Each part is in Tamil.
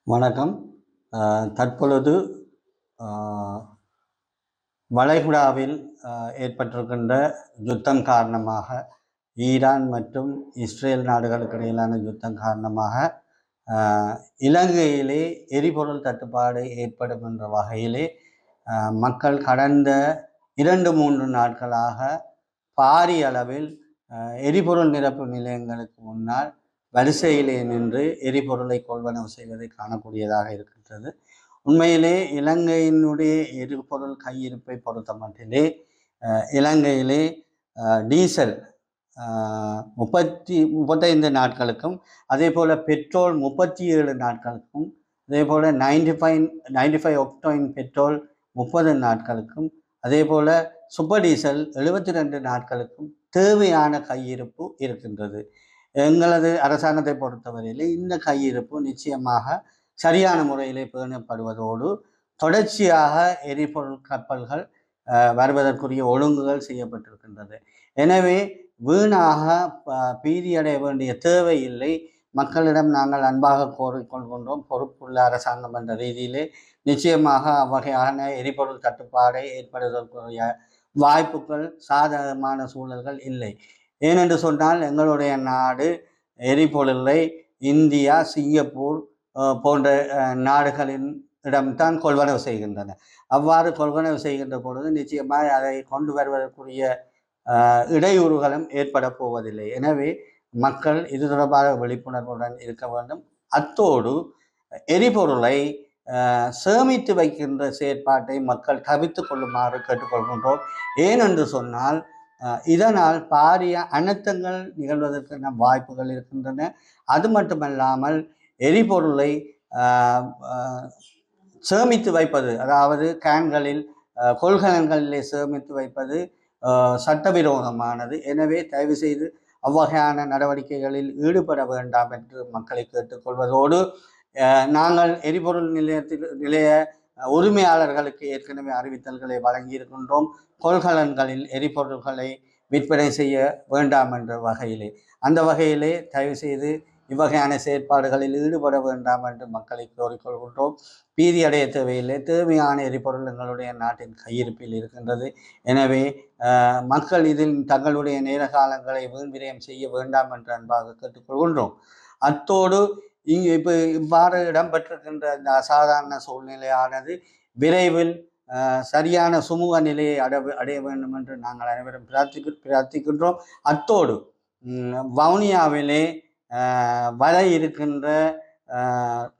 வணக்கம். தற்பொழுது அ வளைகுடாவில் ஏற்பட்டிருக்கின்ற யுத்தம் காரணமாக, ஈரான் மற்றும் இஸ்ரேல் நாடுகளுக்கு இடையிலான யுத்தம் காரணமாக அ இலங்கையிலே எரிபொருள் தட்டுப்பாடு ஏற்படும் என்ற வகையிலே மக்கள் கடந்த 2-3 நாட்களாக பாரிய அளவில் எரிபொருள் நிரப்பு நிலையங்களுக்கு முன்னால் வரிசையிலே நின்று எரிபொருளை கொள்வனவு செய்வதை காணக்கூடியதாக இருக்கின்றது. உண்மையிலே இலங்கையினுடைய எரிபொருள் கையிருப்பை பொறுத்த மட்டிலே இலங்கையிலே டீசல் 35 நாட்களுக்கும், அதே போல் பெட்ரோல் 37 நாட்களுக்கும், அதே போல் 95 ஒக்டோன் பெட்ரோல் 30 நாட்களுக்கும், அதே போல் சூப்பர் டீசல் 72 நாட்களுக்கும் தேவையான கையிருப்பு இருக்கின்றது. எங்களது அரசாங்கத்தை பொறுத்தவரையிலே இந்த கையிருப்பு நிச்சயமாக சரியான முறையிலே பேணப்படுவதோடு தொடர்ச்சியாக எரிபொருள் கப்பல்கள் வருவதற்குரிய ஒழுங்குகள் செய்யப்பட்டிருக்கின்றது. எனவே வீணாக பீதியடைய வேண்டிய தேவை இல்லை. மக்களிடம் நாங்கள் அன்பாக கோரிக்கொள்கின்றோம். பொறுப்புள்ள அரசாங்கம் என்ற ரீதியிலே நிச்சயமாக அவ்வகையான எரிபொருள் தட்டுப்பாடை ஏற்படுவதற்குரிய வாய்ப்புகள், சாதகமான சூழல்கள் இல்லை. ஏனென்று சொன்னால் எங்களுடைய நாடு எரிபொருளை இந்தியா, சிங்கப்பூர் போன்ற நாடுகளின் இடம்தான் கொள்வனவு செய்கின்றன. அவ்வாறு கொள்வனவு செய்கின்ற பொழுது நிச்சயமாக அதை கொண்டு வருவதற்குரிய இடையூறுகளும் ஏற்பட போவதில்லை. எனவே மக்கள் இது தொடர்பாக விழிப்புணர்வுடன் இருக்க வேண்டும். அத்தோடு எரிபொருளை சேமித்து வைக்கின்ற செயற்பாட்டை மக்கள் தவிர்த்து கொள்ளுமாறு கேட்டுக்கொள்கின்றோம். ஏனென்று சொன்னால் இதனால் பாரிய அனர்த்தங்கள் நிகழ்வதற்கான வாய்ப்புகள் இருக்கின்றன. அது மட்டுமல்லாமல் எரிபொருளை சேமித்து வைப்பது, அதாவது கேன்களில், கொள்கலன்களிலே சேமித்து வைப்பது சட்டவிரோதமானது. எனவே தயவு செய்து அவ்வகையான நடவடிக்கைகளில் ஈடுபட வேண்டாம் என்று மக்களை கேட்டுக்கொள்வதோடு, நாங்கள் எரிபொருள் நிலைய உரிமையாளர்களுக்கு ஏற்கனவே அறிவித்தல்களை வழங்கியிருக்கின்றோம். கொள்கலன்களில் எரிபொருள்களை விற்பனை செய்ய வேண்டாம் என்ற வகையிலே, அந்த வகையிலே தயவு செய்து இவ்வகையான செயற்பாடுகளில் ஈடுபட வேண்டாம் என்று மக்களை கோரிக்கொள்கின்றோம். பீதி அடைய தேவையில்லை. தேவையான எரிபொருள் எங்களுடைய நாட்டின் கையிருப்பில் இருக்கின்றது. எனவே மக்கள் இதில் தங்களுடைய நேர காலங்களை வீண் விரயம் செய்ய வேண்டாம் என்று அன்பாக கேட்டுக்கொள்கின்றோம். அத்தோடு இப்போ இவ்வாறு இடம்பெற்றிருக்கின்ற இந்த அசாதாரண சூழ்நிலையானது விரைவில் சரியான சுமூக நிலையை அடைய வேண்டும் என்று நாங்கள் அனைவரும் பிரார்த்திக்கின்றோம். அத்தோடு வவுனியாவிலே வர இருக்கின்ற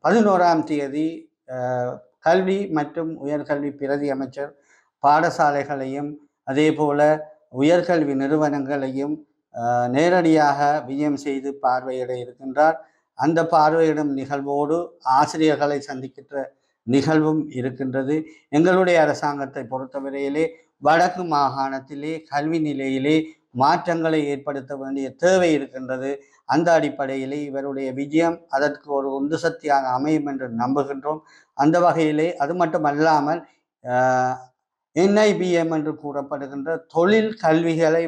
11ஆம் தேதி கல்வி மற்றும் உயர்கல்வி பிரதி அமைச்சர் பாடசாலைகளையும் அதே போல உயர்கல்வி நிறுவனங்களையும் நேரடியாக விஜயம் செய்து பார்வையிட இருக்கின்றார். அந்த பார்வையிடும் நிகழ்வோடு ஆசிரியர்களை சந்திக்கின்ற நிகழ்வும் இருக்கின்றது. எங்களுடைய அரசாங்கத்தை பொறுத்தவரையிலே வடக்கு மாகாணத்திலே கல்வி நிலையிலே மாற்றங்களை ஏற்படுத்த வேண்டிய தேவை இருக்கின்றது. அந்த அடிப்படையிலே இவருடைய விஜயம் அதற்கு ஒரு உந்து சக்தியாக அமையும் என்று நம்புகின்றோம். அந்த வகையிலே அது மட்டுமல்லாமல் NIBM என்று கூறப்படுகின்ற தொழில் கல்விகளை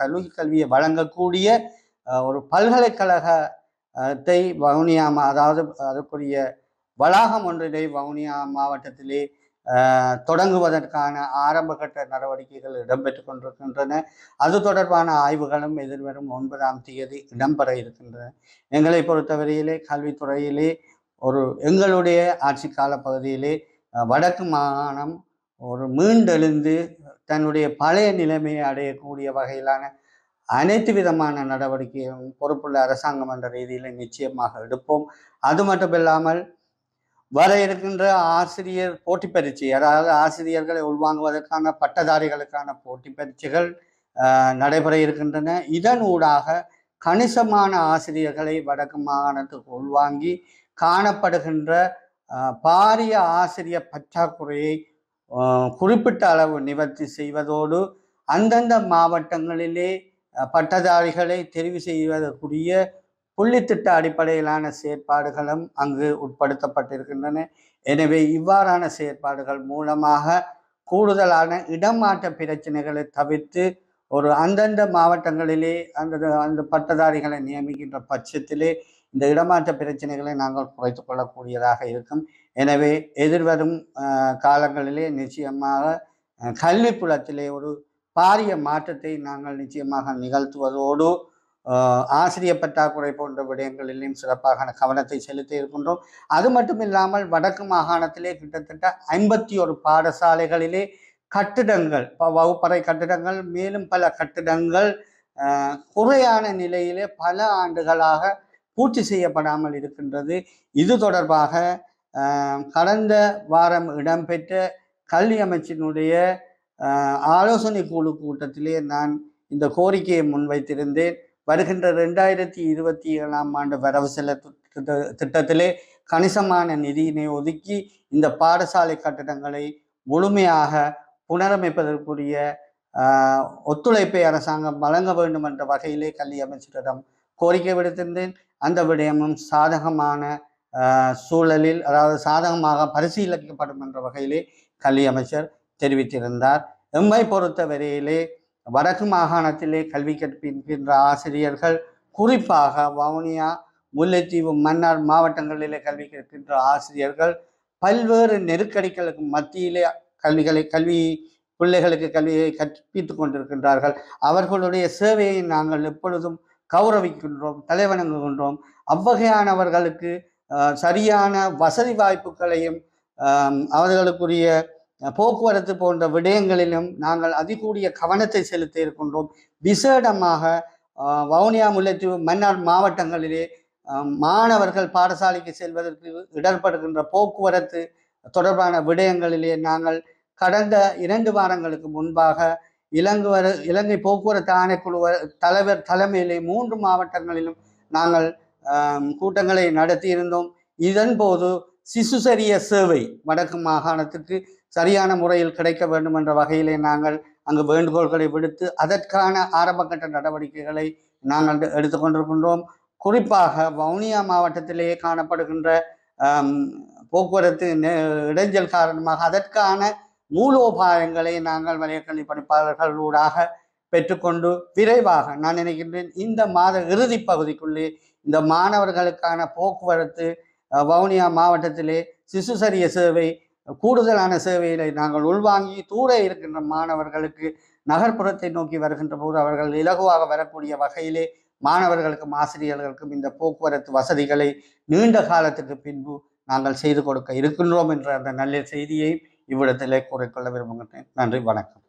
தொழில் கல்வியை வழங்கக்கூடிய ஒரு பல்கலைக்கழகத்தை வவுனியா, அதாவது அதற்குரிய வளாகம் ஒன்றிலே வவுனியா மாவட்டத்திலே தொடங்குவதற்கான ஆரம்பகட்ட நடவடிக்கைகள் இடம்பெற்று கொண்டிருக்கின்றன. அது தொடர்பான ஆய்வுகளும் எதிர்வரும் 9ஆம் தேதி இடம்பெற இருக்கின்றன. எங்களை பொறுத்தவரையிலே கல்வித்துறையிலே எங்களுடைய ஆட்சி கால பகுதியிலே வடக்கு மாகாணம் ஒரு மீண்டெழுந்து தன்னுடைய பழைய நிலைமையை அடையக்கூடிய வகையிலான அனைத்து விதமான நடவடிக்கையும் பொறுப்புள்ள அரசாங்கம் என்ற ரீதியில் நிச்சயமாக எடுப்போம். அது மட்டுமில்லாமல் வர இருக்கின்ற ஆசிரியர் போட்டி பரீட்சை, அதாவது ஆசிரியர்களை உள்வாங்குவதற்கான பட்டதாரிகளுக்கான போட்டி பரீட்சைகள் நடைபெற இருக்கின்றன. இதன் ஊடாக கணிசமான ஆசிரியர்களை வடக்கு மாகாணத்துக்கு உள்வாங்கி காணப்படுகின்ற பாரிய ஆசிரியர் பற்றாக்குறையை குறிப்பிட்ட அளவு நிவர்த்தி செய்வதோடு அந்தந்த மாவட்டங்களிலே பட்டதாரிகளை தெரிவு செய்வதற்குரிய புள்ளித்திட்ட அடிப்படையிலான செயற்பாடுகளும் அங்கு உட்படுத்தப்பட்டிருக்கின்றன. எனவே இவ்வாறான செயற்பாடுகள் மூலமாக கூடுதலான இடமாற்ற பிரச்சனைகளை தவிர்த்து அந்தந்த மாவட்டங்களிலே அந்த பட்டதாரிகளை நியமிக்கின்ற பட்சத்திலே இந்த இடமாற்ற பிரச்சனைகளை நாங்கள் குறைத்து கொள்ளக்கூடியதாக இருக்கும். எனவே எதிர்வரும் காலங்களிலே நிச்சயமாக கல்விப்புலத்திலே ஒரு பாரிய மாற்றத்தை நாங்கள் நிச்சயமாக நிகழ்த்துவதோடு ஆசிரியர் பற்றாக்குறை போன்ற விடயங்களிலும் சிறப்பாக கவனத்தை செலுத்தி இருக்கின்றோம். அது மட்டும் இல்லாமல் வடக்கு மாகாணத்திலே கிட்டத்தட்ட 51 பாடசாலைகளிலே கட்டிடங்கள், வகுப்பறை கட்டிடங்கள், மேலும் பல கட்டிடங்கள் குறையான நிலையிலே பல ஆண்டுகளாக பூர்த்தி செய்யப்படாமல் இருக்கின்றது. இது தொடர்பாக கடந்த வாரம் இடம்பெற்ற கல்வி அமைச்சினுடைய ஆலோசனை குழு கூட்டத்திலே நான் இந்த கோரிக்கையை முன்வைத்திருந்தேன். வருகின்ற 2027ஆம் ஆண்டு வரவு செலவு திட்டத்திலே கணிசமான நிதியினை ஒதுக்கி இந்த பாடசாலை கட்டிடங்களை முழுமையாக புனரமைப்பதற்குரிய ஒத்துழைப்பை அரசாங்கம் வழங்க வேண்டும் என்ற வகையிலே கல்வி அமைச்சரிடம் கோரிக்கை விடுத்திருந்தேன். அந்த விடயமும் சாதகமான சூழலில், அதாவது சாதகமாக பரிசீலிக்கப்படும் என்ற வகையிலே கல்வி அமைச்சர் தெரிவித்திருந்தார். எம்மை பொறுத்த வரையிலே வடக்கு மாகாணத்திலே கல்வி கற்பிக்கின்ற ஆசிரியர்கள், குறிப்பாக வவுனியா, முல்லைத்தீவு, மன்னார் மாவட்டங்களிலே கல்வி கற்கின்ற ஆசிரியர்கள் பல்வேறு நெருக்கடிகளுக்கு மத்தியிலே கல்வி பிள்ளைகளுக்கு கல்வியை கற்பித்துக் கொண்டிருக்கின்றார்கள். அவர்களுடைய சேவையை நாங்கள் எப்பொழுதும் கௌரவிக்கின்றோம், தலைவணங்குகின்றோம். அவ்வகையானவர்களுக்கு சரியான வசதி வாய்ப்புகளையும் அவர்களுக்குரிய போக்குவரத்து போன்ற விடயங்களிலும் நாங்கள் அதிகூடிய கவனத்தை செலுத்தி இருக்கின்றோம். விசேடமாக வவுனியா, முல்லைத்தீவு, மன்னார் மாவட்டங்களிலே மாணவர்கள் பாடசாலைக்கு செல்வதற்கு இடர்படுகின்ற போக்குவரத்து தொடர்பான விடயங்களிலே நாங்கள் கடந்த 2 வாரங்களுக்கு முன்பாக இலங்கை போக்குவரத்து ஆணைக்குழு தலைவர் தலைமையிலே 3 மாவட்டங்களிலும் நாங்கள் கூட்டங்களை நடத்தியிருந்தோம். இதன் போது சிசுசரிய சேவை வடக்கு மாகாணத்துக்கு சரியான முறையில் கிடைக்க வேண்டும் என்ற வகையிலே நாங்கள் அங்கு வேண்டுகோள்களை விடுத்து அதற்கான ஆரம்பகட்ட நடவடிக்கைகளை நாங்கள் எடுத்துக்கொண்டிருக்கின்றோம். குறிப்பாக வவுனியா மாவட்டத்திலேயே காணப்படுகின்ற போக்குவரத்து இடைஞ்சல் காரணமாக அதற்கான மூலோபாயங்களை நாங்கள் வலயக்கல்வி பணிப்பாளர்களூடாக பெற்றுக்கொண்டு விரைவாக, நான் நினைக்கின்றேன், இந்த மாத இறுதி பகுதிக்குள்ளே இந்த மாணவர்களுக்கான போக்குவரத்து வவுனியா மாவட்டத்திலே சிசுசரிய சேவை, கூடுதலான சேவைகளை நாங்கள் உள்வாங்கி தூர இருக்கின்ற மாணவர்களுக்கு நகர்ப்புறத்தை நோக்கி வருகின்ற போது அவர்கள் இலகுவாக வரக்கூடிய வகையிலே மாணவர்களுக்கும் ஆசிரியர்களுக்கும் இந்த போக்குவரத்து வசதிகளை நீண்ட காலத்துக்கு பின்பு நாங்கள் செய்து கொடுக்க இருக்கின்றோம் என்ற அந்த நல்ல செய்தியை இவ்விடத்திலே கூறிக்கொள்ள விரும்புகின்றேன். நன்றி, வணக்கம்.